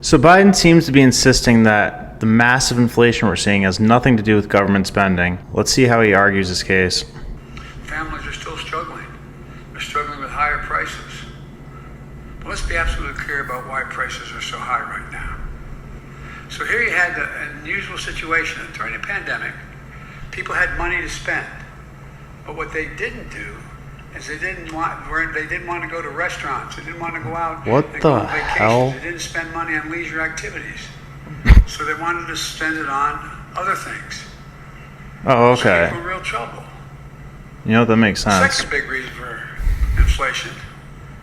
So Biden seems to be insisting that the massive inflation we're seeing has nothing to do with government spending. Let's see how he argues his case. Families are still struggling. They're struggling with higher prices. But let's be absolutely clear about why prices are so high right now. So here you had an unusual situation. During the pandemic, people had money to spend. But what they didn't do is they didn't want to go to restaurants. They didn't want to go out What and the go on vacations. hell? They didn't spend money on leisure activities. So they wanted to spend it on other things. Oh, So okay. people in real trouble. You know, that makes sense. Second big reason for inflation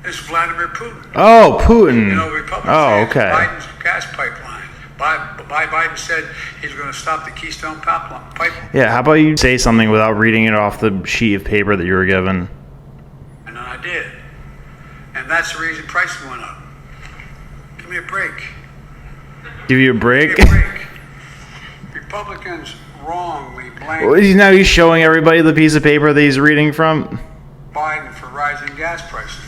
is Vladimir Putin. Oh, Putin. You know, Republicans Oh, say okay. Biden's gas pipeline. Biden said he's going to stop the Keystone pipeline. Yeah, how about you say something without reading it off the sheet of paper that you were given? And then I did. And that's the reason prices went up. Give me a break. Give you a break? Give me a break. Republicans wrongly blame Now he's showing everybody the piece of paper that he's reading from. Biden for rising gas prices.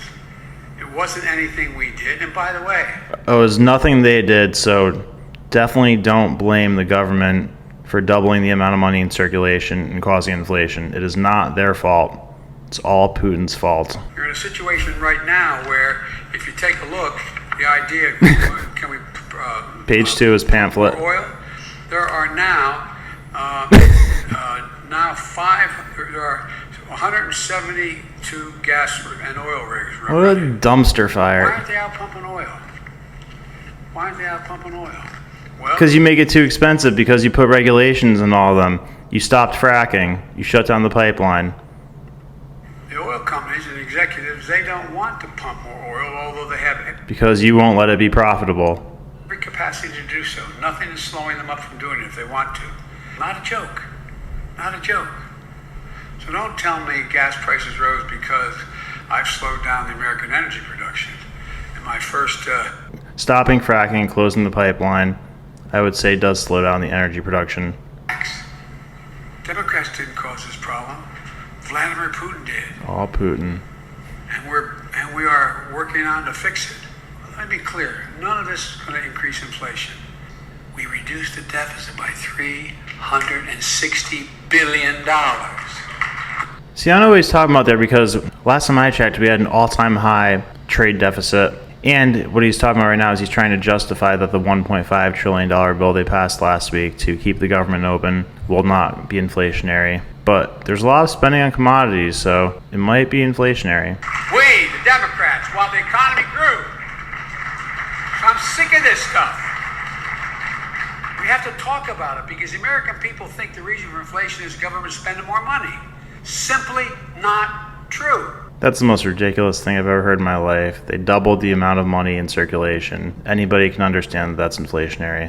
It wasn't anything we did. And by the way, Oh, it was nothing they did, so definitely don't blame the government for doubling the amount of money in circulation and causing inflation. It is not their fault. It's all Putin's fault. you're in a situation right now where if you take a look, the idea, can we... Page 2 is pamphlet. Oil. There are now there are 172 gas and oil rigs. What a dumpster Why fire. aren't they out pumping oil? Why aren't they out pumping oil? Well, Because you make it too expensive, because you put regulations in all of them. You stopped fracking. You shut down the pipeline. the oil companies and executives, they don't want to pump more oil, although they have Because you won't let it be profitable. every capacity to do so. Nothing is slowing them up from doing it if they want to. Not a joke. Not a joke. So don't tell me gas prices rose because I've slowed down the American energy production. In my first, Stopping fracking and closing the pipeline, I would say, does slow down the energy production. Democrats didn't cause this problem. Vladimir Putin did. All Putin. And we are working on to fix it. Let me be clear. None of this is going to increase inflation. We reduced the deficit by $360 billion. See, I know what he's talking about there, because last time I checked, we had an all-time high trade deficit. And what he's talking about right now is he's trying to justify that the $1.5 trillion bill they passed last week to keep the government open will not be inflationary. But there's a lot of spending on commodities, so it might be inflationary. We, the Democrats, while the economy grew. So I'm sick of this stuff. We have to talk about it because the American people think the reason for inflation is government spending more money. Simply not true. That's the most ridiculous thing I've ever heard in my life. They doubled the amount of money in circulation. Anybody can understand that that's inflationary.